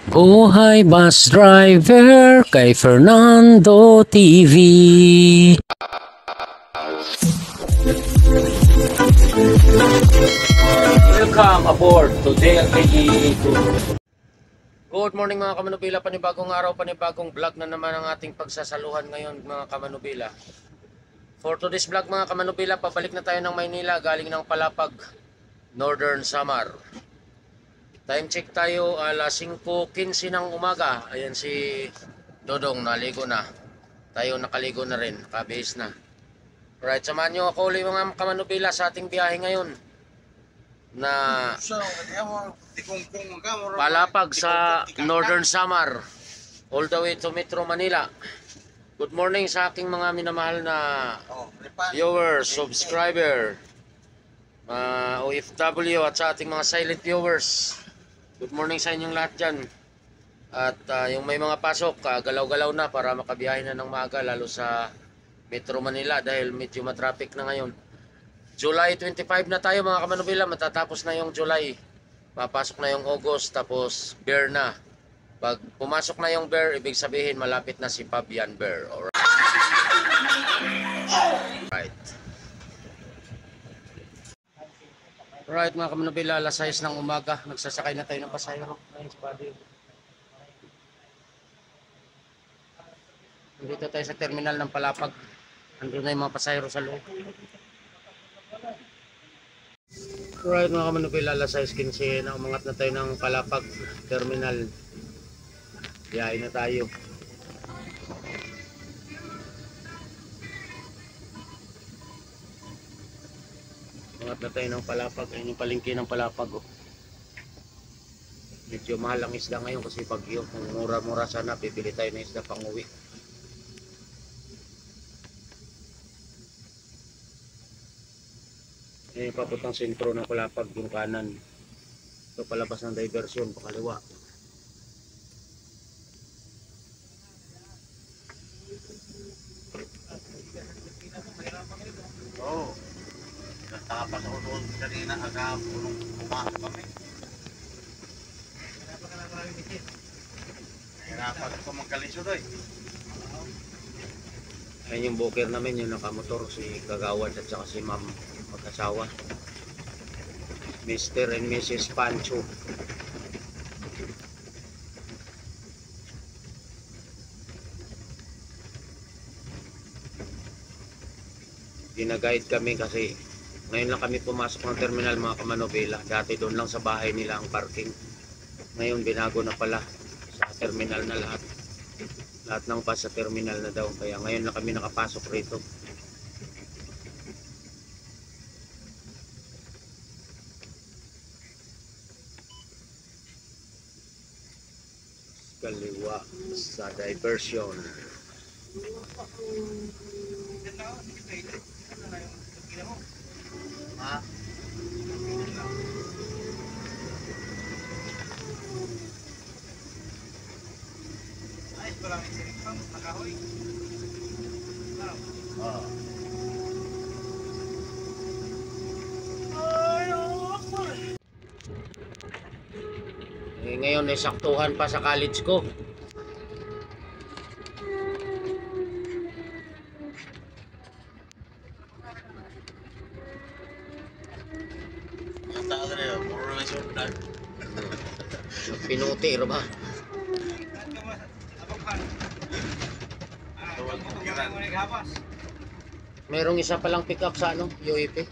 Buhay Bus Driver kay Fernando TV. Welcome aboard to DLTE. Good morning mga kamanubila, panibagong araw, panibagong vlog na naman ang ating pagsasaluhan ngayon mga kamanubila. For today's vlog mga kamanubila, pabalik na tayo ng Maynila galing ng Palapag, Northern Samar. Time check tayo, alas 5:15 ng umaga. Ayan si Dodong, naligo na. Tayo nakaligo na rin, nakabihis na. Alright, samahan nyo ako ulit mga kamanubila sa ating biyahe ngayon na Palapag sa Northern Samar all the way to Metro Manila. Good morning sa aking mga minamahal na viewers, subscriber, OFW at sa ating mga silent viewers. Good morning sa inyong lahat dyan. At yung may mga pasok, galaw-galaw na para makabiyahe na ng maaga lalo sa Metro Manila dahil medyo matraffic na ngayon. July 25 na tayo mga kamanubila, matatapos na yung July. Papasok na yung August, tapos bear na. Pag pumasok na yung bear, ibig sabihin malapit na si Fabian Bear. Alright. Right mga kamanubila, alas 6 ng umaga, nagsasakay na tayo ng pasahero. Dito tayo sa terminal ng Palapag. Andun na yung mga pasahero sa loob. Right mga kamanubila, alas 6:15 na umangat na tayo ng Palapag terminal. Biyahe na tayo. Umangat na tayo ng Palapag. Ayun yung palengke ng Palapag. Oh. Medyo mahal ang isda ngayon kasi bagyo. Kung mura-mura sana, bibili tayo ng isda pang uwi. Ayun yung papuntang sentro ng Palapag, yung kanan. Ito palabas ng diversyon, pakaliwa. Oo. Natapas ako doon kanina agad punong pumasok kami. Nahirapan ako magkalisod eh. Ayun yung booker namin, yung nakamotor, si Kagawad at saka si Ma'am mag-asawa. Mr. and Mrs. Pancho. Ginaguide kami kasi ngayon lang kami pumasok ng terminal mga kamanobela. Dati doon lang sa bahay nila ang parking. Ngayon binago na pala sa terminal na lahat. Lahat ng bus sa terminal na daw. Kaya ngayon lang kami nakapasok rito. Kaliwa sa diversion. Ha? Ay, maraming siripang nakahoy. Oo. Ngayon ay saktuhan pa sa college ko. Ang taas rin yun, puro na sundan. Pinuti ro ba? Tawag ko kiran. Merong isa palang pick up sa ano, UAP.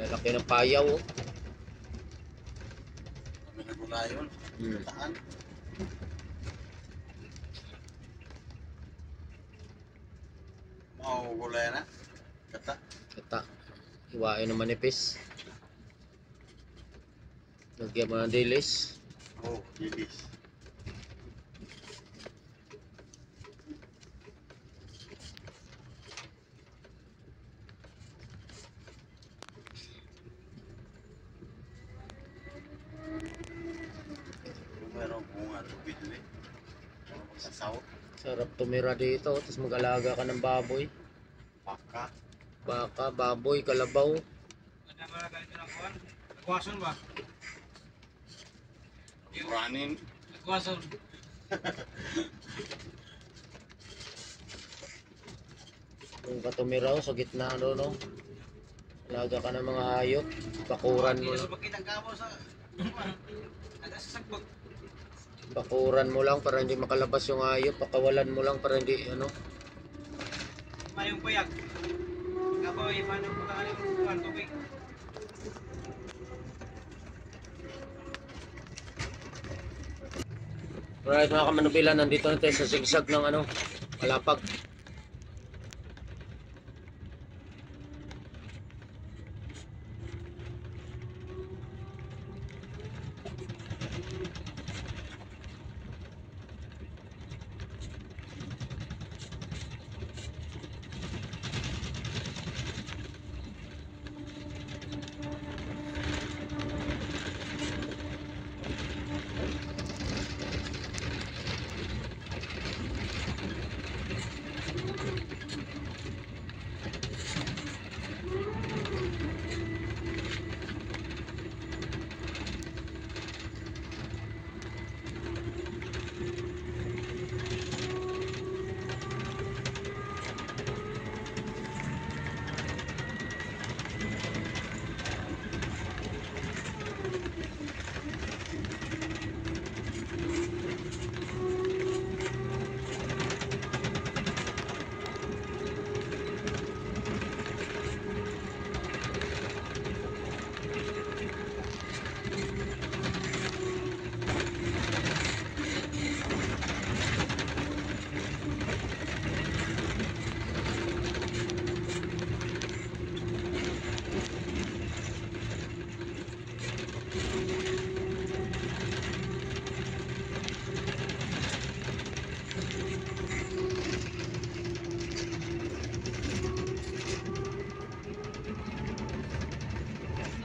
Lalaki ng payaw. Oh. Kami nagulayon. Taan. Gulay na. Kata. Kata. Iwain ng manipis. Lagyan mo ng dilis. Oh, dilis. Sarap tumira dito, tapos mag-alaga ka ng baboy. Baka. Baka, baboy, kalabaw. Ada ba ganito ng kuwan? Nagwason ba? Ranin. Nagwason. Kung ka tumira sa gitna, ano, no? Alaga ka ng mga hayop. Bakuran mo lang. Pagkinagkamo sa nagasasagbag. Bakuran mo lang para hindi makalabas yung hayop. Pakawalan mo lang para hindi, ano. Mayong puyag. Kapoy, paano po tangan yung kuwan tubig? Alright mga kamanubila, nandito na tayo sa sigsag ng ano, Malapag.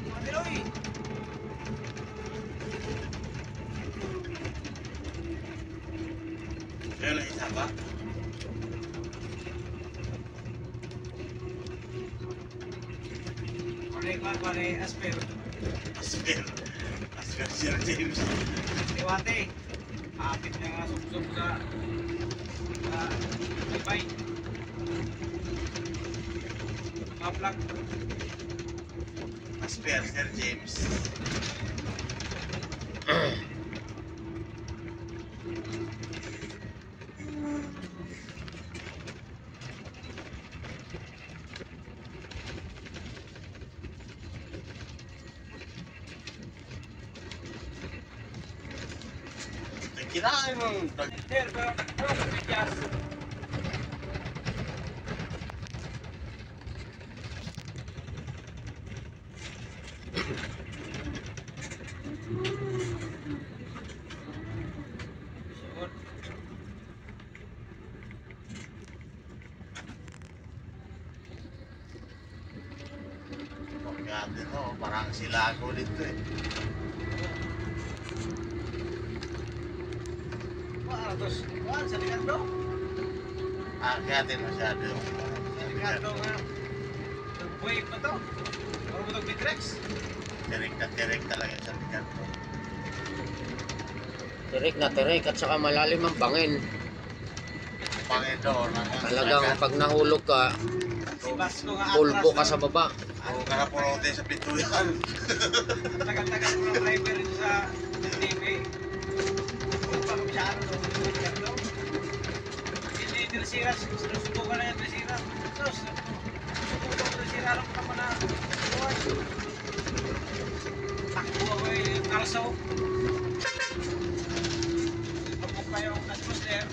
Mabiloy! Kaya na isa ba? Pare, asper. Asper. Asper Sir James. Diwate. Apit niya nga subsob sa ibay. Maplak. Asper Sir James. Kinain mo. Sir, pero ano ka pityas? Suot. Pagkati no, parang silago dito eh. Wah, terus, wah, sa likanto. Kaya masyado. Sa likanto nga. Nag-wave na to. Ano mo itong Bitrex? Tirik talaga sa bigat ko. Tirik na tirik at saka malalim ang bangin. Panginoon. Talagang pag nahulog ka, Si Basco nga pulbo ka atras, sa baba. Oo, karapulote sa pituyan. tagal-tagal mo ng driver rin sa TV. Kung pa kami siya ano, likanto. Hindi tirisira, sinusubukan na yung tirisira. Sus, sinusubukan ko tirisira lang naman na buwan. Takbo ako yung kalsaw. Kapag pa yung atmosphere.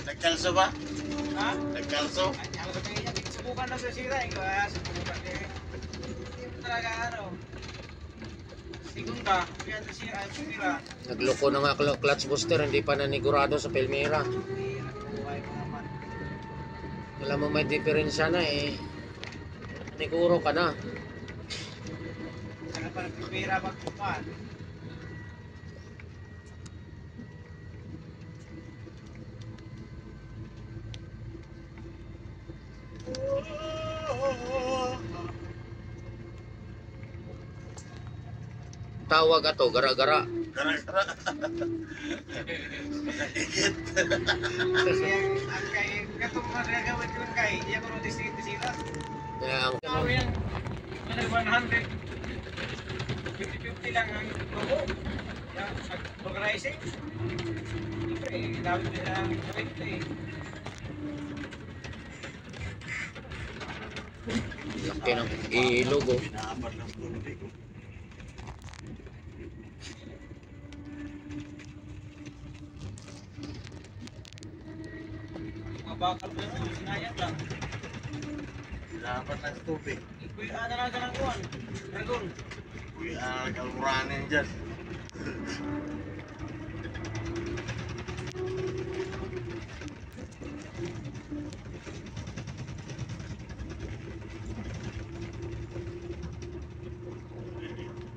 Nagkalso ba? Ha? Nagkalso? Ay, ako sabihin niya, subukan na tirisira. Kaya subukan eh. Hindi mo talaga ano. Segunda, kaya tirisira, ay sumira. Nagloko na nga clutch booster, hindi pa nanigurado sa Palmera. Hindi, nagbuhay ko naman. Alam mo may diferensya na eh. Niguro ka na. Saka pa nagpipira magpupan. tawag ato, gara-gara. Gara-gara. Higit. Kasi ang kay katong magagawin ko kay iya ko sila. Kaya ang Ano yan? 100. 50-50 lang ang logo. Yan, organizing. Siyempre, dapat nila ang ito eh. laki ng ilog oh. Pinaapat ng tubig. Mga bakal na yun, sinayang lang. Pinaapat ng tubig. Kuya, ano na ka ng kuwan? Dragon. Kuya, kalmuranin dyan.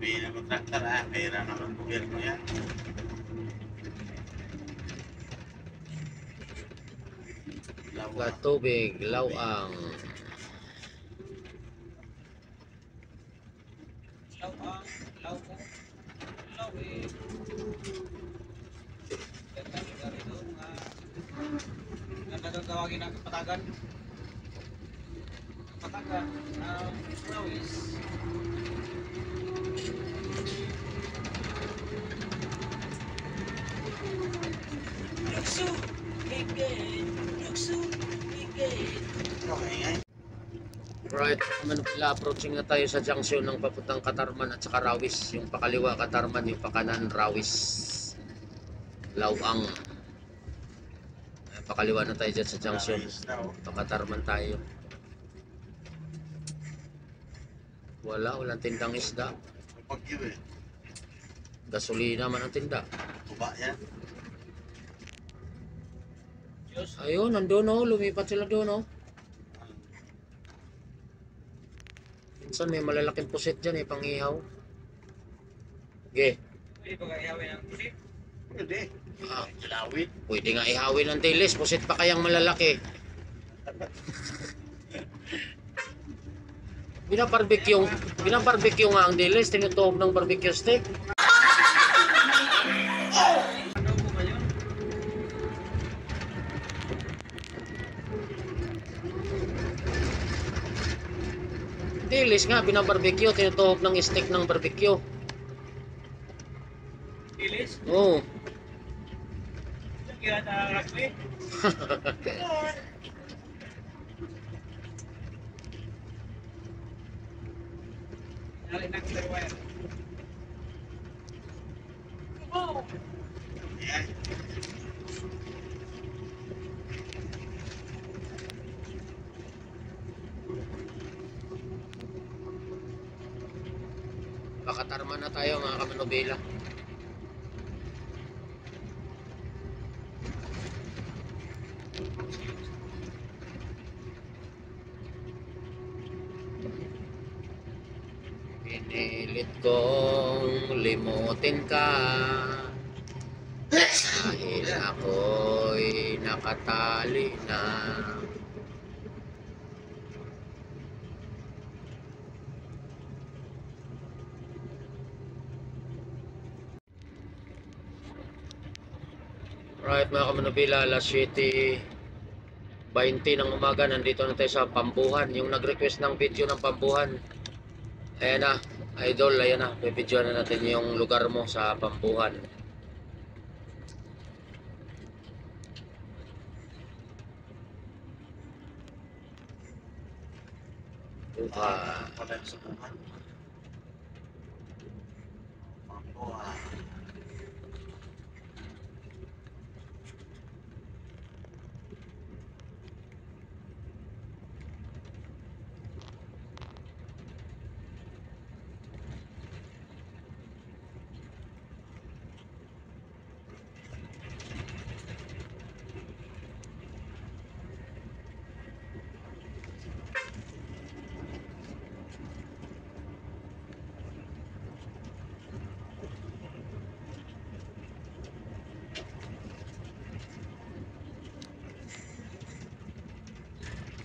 Pera kontraktor pera naman gobyerno yan. Lawa. Tubig, lawang. Law eh. Ganda lugar ito, ganda daw tawagin ng Patagan. Patagan, law is Lukso, higit. Lukso, higit. Okay, ay. Right, Manila, approaching na tayo sa junction ng papuntang Katarman at saka Rawis. Yung pakaliwa Katarman, yung pakanan Rawis. Lawang. Pakaliwa na tayo dyan sa junction. Pakatarman tayo. Walang tindang isda. Pagyo eh. Gasolina man ang tinda. Tuba yan. Diyos. Ayun, nandun oh, lumipat sila doon oh. Minsan may malalaking pusit dyan eh, pang-ihaw. Okay. Pwede ba ihawin ang pusit? Pwede. Ah, Kilawit. pwede nga ihawin ng tilis, pusit pa kayang malalaki. Binabarbecue nga ang dilis, tinutuhog ng barbecue stick. Ano po ba yun? Dilis nga, binabarbecue, tinutuhog ng stick ng barbecue. Ilis? Oo. Kira na rugby? Nalin na clear wire. Yan. Pakatarman na tayo mga kamanobela. Pinilit kong limutin ka dahil ako'y nakatali na. Right mga kamanobela, alas 7:20 ng umaga, nandito na tayo sa Pambuhan. Yung nag-request ng video ng Pambuhan, ayan na, idol, ayan na, bibidyoan na natin yung lugar mo sa Pambuhan. Pala sa bukan. Pambuhan.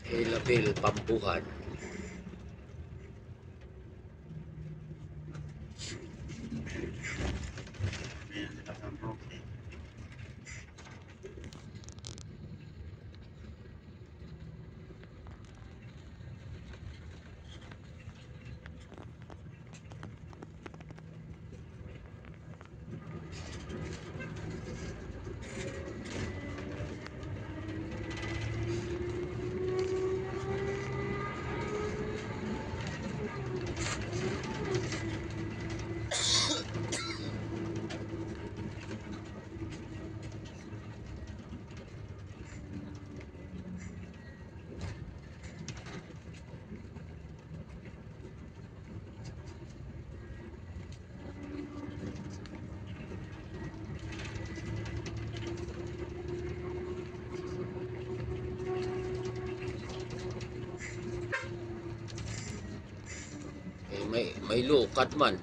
Ilabil, Pambuhan. may lukat man.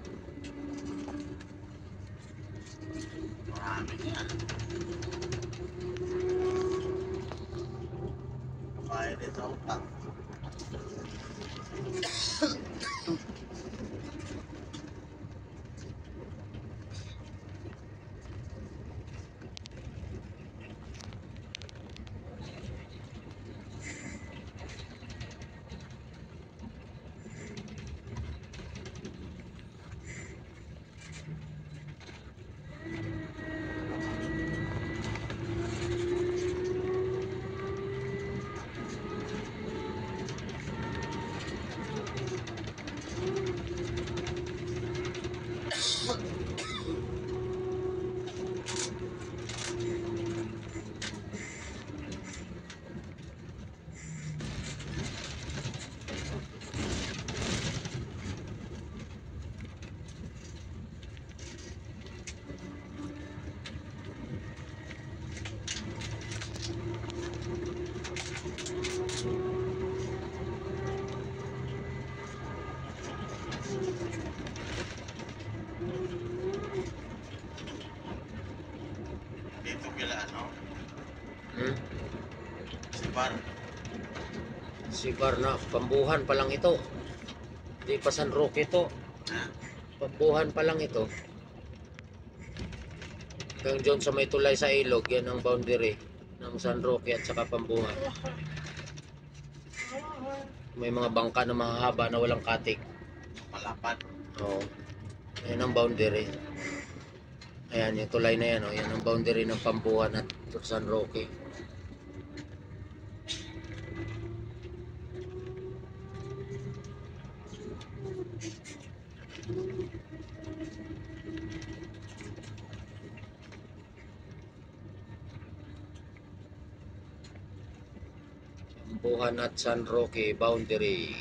Marami yan. Bayad ito ang tang. Dito kila ano? Si Bar. Si Barna, pambuhan pa lang ito. Di pa San Roque ito. Ha? Pambuhan pa lang ito. Hanggang dyan sa may tulay sa ilog, yan ang boundary ng San Roque at saka pambuhan. May mga bangka na mahahaba na walang katik. Malapad. Oo. Yan ang boundary. Ayan, yung tulay na yan. Oh. Yan ang boundary ng pambuhan at San Roque. Pambuhan at San Roque boundary.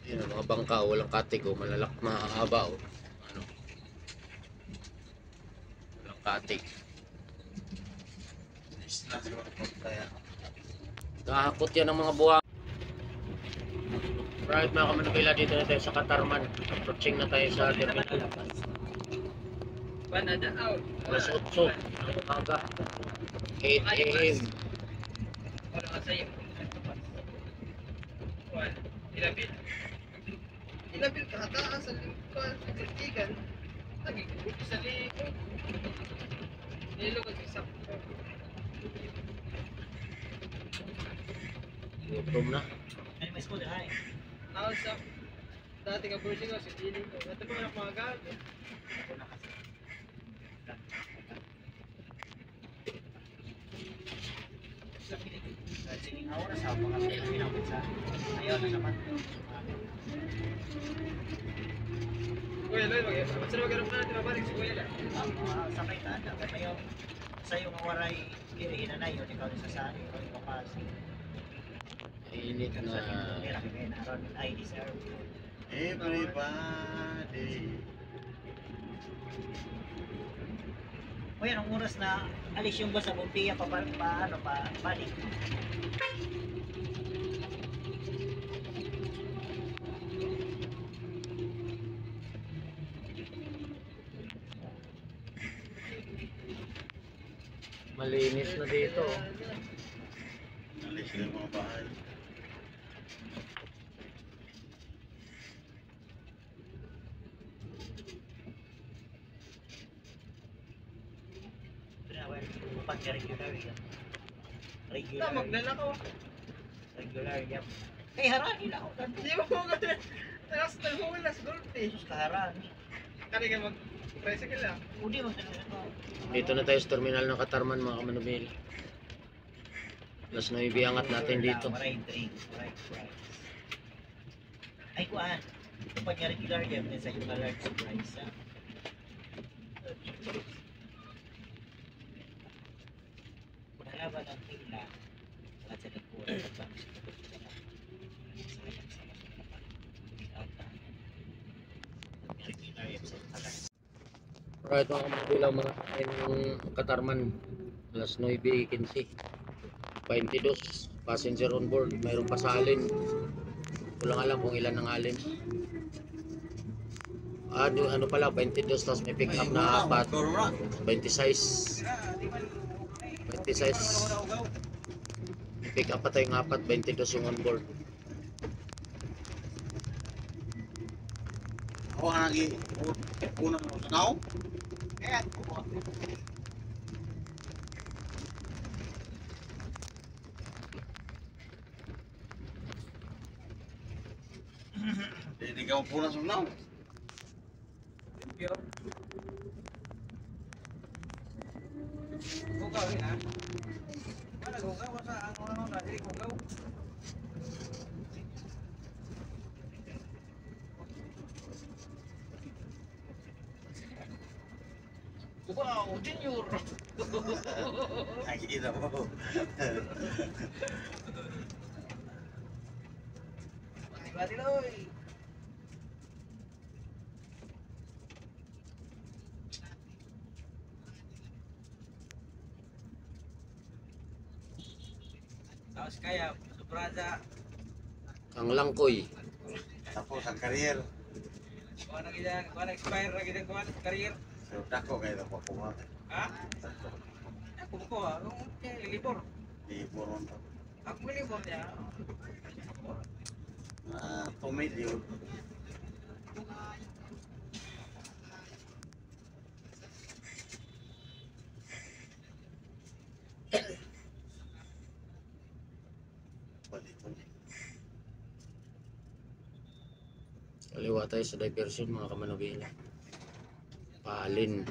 Yan ang mga bangka, walang katig, oh, malalak, mahahaba. Oh. Ano? Walang katig. Isla siguro kaya. Kahakot yan ng mga buhang. Right mga kamanubila, dito na tayo sa Katarman. Approaching na tayo sa terminal. Banana out. Alas 8 ng umaga. 8 a.m. Wala ka sa'yo. Ilabil. Ilabil ka hataas sa lingkod. Sa kritikan. Nagigugod sa likod. Nilo ka sa sakto. Gutom na. Ay, may school ay. Ako sa dati ka boarding ko sa feeling ko. Ito pa na mga gago. Ako na kasi. Sige, ako na sa mga pinapit sa ayaw na naman. Kuya, Loy, saan magkaroon ka natin mabalik si Kuya lang? Sa may tanda, kayo sa yung waray kirihin na yun, ikaw sa sari, ikaw yung kapasi. Init na. I deserve. Everybody. O yan, ang oras na alis yung bus sa Bumpiya balik. Malinis na dito. Alis na yung mga bahay. Pag-regular yan. Tamag na lang ako. Regular yan. Kay harani na ako. Hindi mo ko ganun. Tapos naghuhulas goldfish. Jesus kaharani. Kani ka mag-tricycle lang. Udi mo talaga ito. Dito na tayo sa terminal ng Katarman mga kamanubila. Plus na ibiangat natin dito. Maray drinks, maray fries. Ay kuan. Ito pa niya regular yan. Sa yung large fries. Laban ang tila at sa nagkuha sa bangs Right, mga kamanubila, mga Katarman. Alas 9:15. 22 passenger on board. Mayroon pa sa alin. Kulang alam kung ilan ang alin. Ano pala, 22 tapos may pick up na 4. 26. 26. May pick up pa tayong 4. 22 yung on board. Ako nga lagi, unang tanaw. Kaya, Hindi ka mapunas ng tanaw. limpyo. Gugaw rin ha. Wala gugaw, basta ang mga dali gugaw. Wow, junior! Nakikita mo. Mati-mati loy! Tapos kaya, sobrada, Ang langkoy. Tapos ang career. kuha na expire na kita kuha sa career. So, dako kayo na po kuha. Ha? Ako ko ha, kung libor. Di poron. Ako libor niya. Tumid yun. Kaliwa tayo sa diversion, mga kamanubila. Paalin.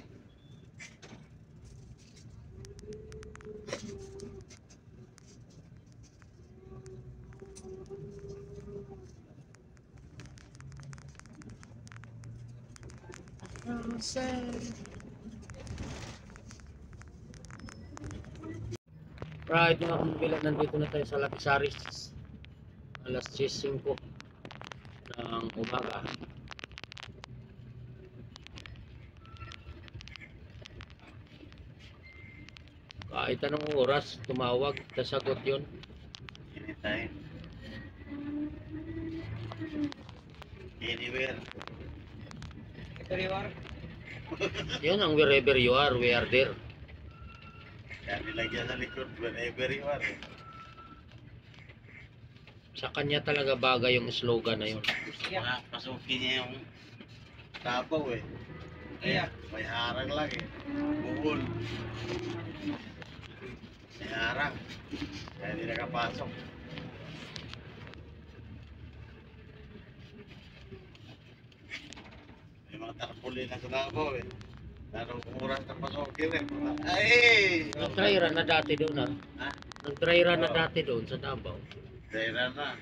Right, mga kamanubila, nandito na tayo sa Lapisaris. Alas 10:05 ng umaga. Kahit anong oras, tumawag, sasagot yun. Anytime. Anywhere. Ito reward. Yun ang wherever you are, we are there. Kaya nilagyan sa likod whenever you are. Sa kanya talaga bagay yung slogan na yun. Mga pasukin niya yung tabaw eh. Iya. May harang lang eh. Bukol. May harang. Kaya hindi nakapasok. May mga tarpuli na sa tabaw eh. Lalo kung oras na pasukin eh. Ay! Nag-try run na dati doon ha. Ha? Nag-try run na dati doon sa Davao. Dahil na.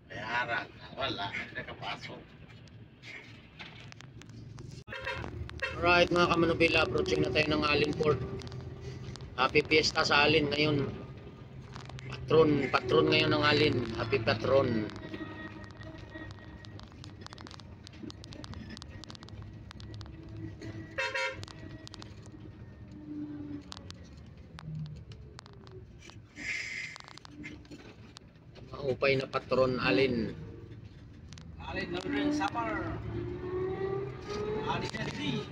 May harang. Wala. Hindi nakapasok. Alright mga kamanubila, approaching na tayo ng Alin Port. Happy Fiesta sa Alin ngayon. Patron ngayon ng Alin. Happy Patron. Maupay na patron Alin. Alin na rin sapar. Alin na rin.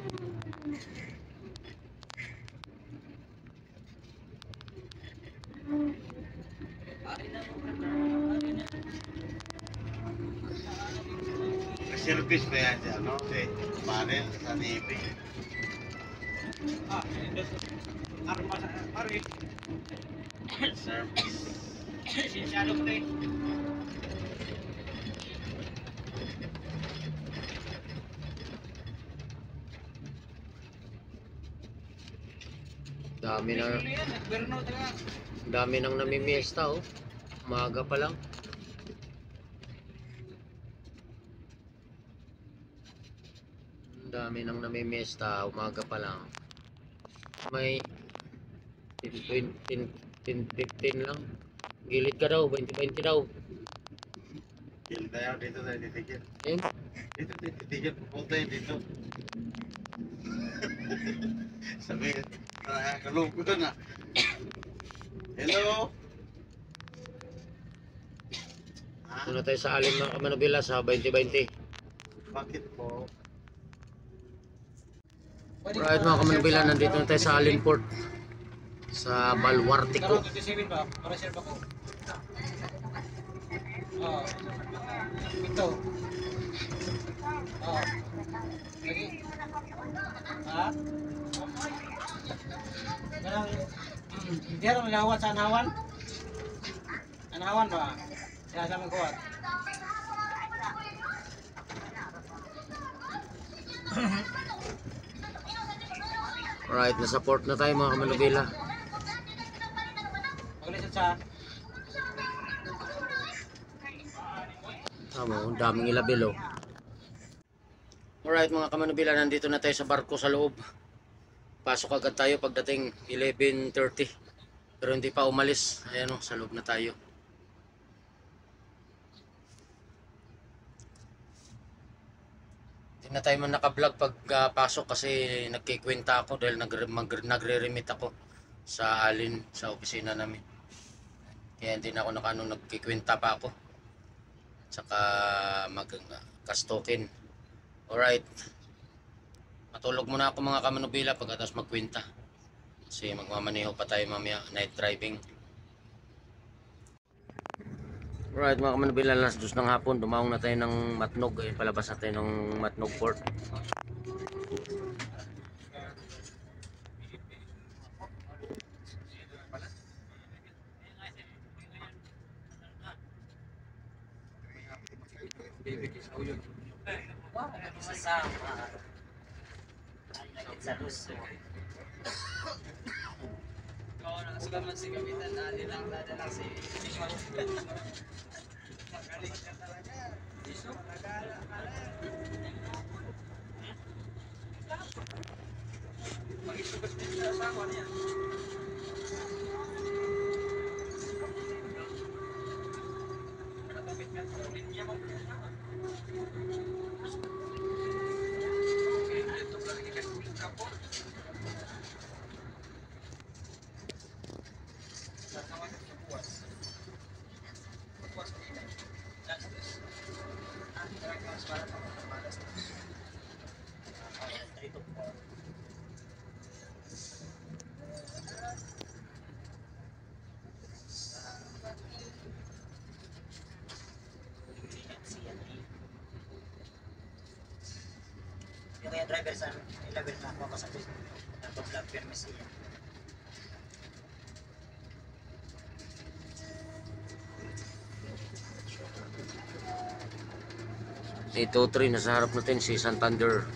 Service pa yan siya, no? Si Manel sa Navy. Ah, arma sa parin. Service. Sinsado ko tayo. Dami nang namimiesta oh. Umaga pa lang. Dami nang namimiesta, umaga pa lang. May 10-15 lang. Gilid ka daw, 20-20 daw. Gilid tayo dito tayo titigil. Ayun. Dito tayo titigil. Pupunta yun dito. Sabi, nakakalungko na. Hello? Doon na tayo sa Alin mga Manubila sa 2020. Bakit po? Alright mga Manubila, nandito na tayo sa Alin Port. Sa Balwartico. 27 ba? Para share ba ko? Oo. Ito. Oo. Lagi. Ha? Ganang, hindi rin nalawan sa anawan? Anawan ba? Kaya sa mga kuwat. Alright, nasa port na tayo mga Manubila. Paglisod sa... Tama, ang daming ilabil oh. Alright mga Kamanubila, nandito na tayo sa barko sa loob. Pasok agad tayo pagdating 11:30. Pero hindi pa umalis. Ayan oh, sa loob na tayo. Hindi na tayo man naka-vlog pag pasok kasi nagkikwenta ako dahil nagre-remit ako sa Alin, sa opisina namin. Kaya hindi na ako nagkikwenta pa ako. Saka mag-kastokin. Alright. Matulog muna ako mga Kamanubila pagkatapos magkwenta. Kasi magmamaneho pa tayo mamaya, night driving. Alright mga Kamanubila, alas 2 ng hapon, dumaong na tayo ng Matnog. Ayun, palabas na tayo ng Matnog Port. Sasama. Ay, lagit sa luso. Nakasalamat si Kapitan. Dali lang si... Magaling ka talaga. Mag-isugas din sa asawa niya. Nakatapit nga sa ulit niya mo. Okay, ito lagi kasi kapo. Yung kaya driver sa level na ako kasabot. Nagpa-vlog permis siya. 803, nasa harap natin si Santander.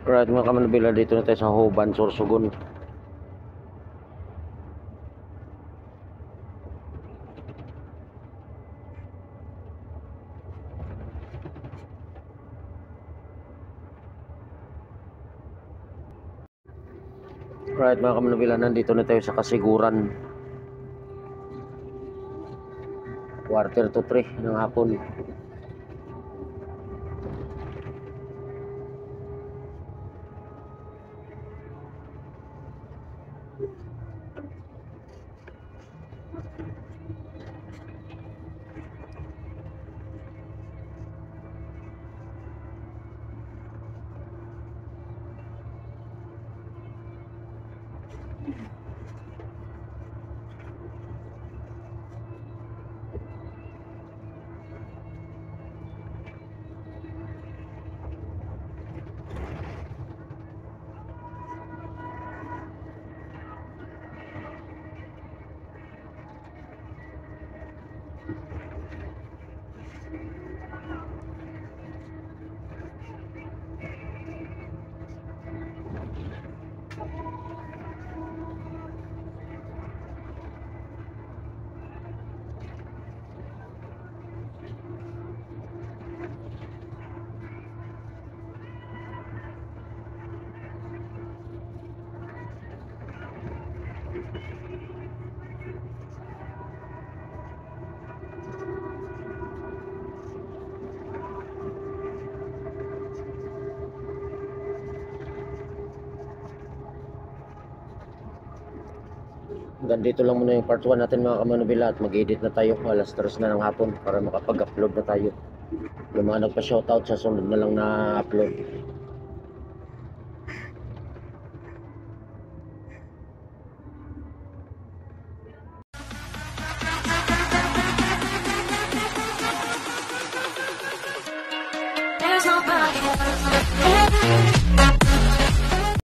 Right mga kamanubila, dito na tayo sa Hoban, Sorsogon. Right mga kamanubila, nandito na tayo sa Kasiguran. 2:45 ng hapon. Hanggang dito lang muna yung part 1 natin mga kamanubila, at mag-edit na tayo. Alas 3 na ng hapon para makapag-upload na tayo. Yung mga nagpa-shoutout sa sunod na lang na upload. There's nobody else.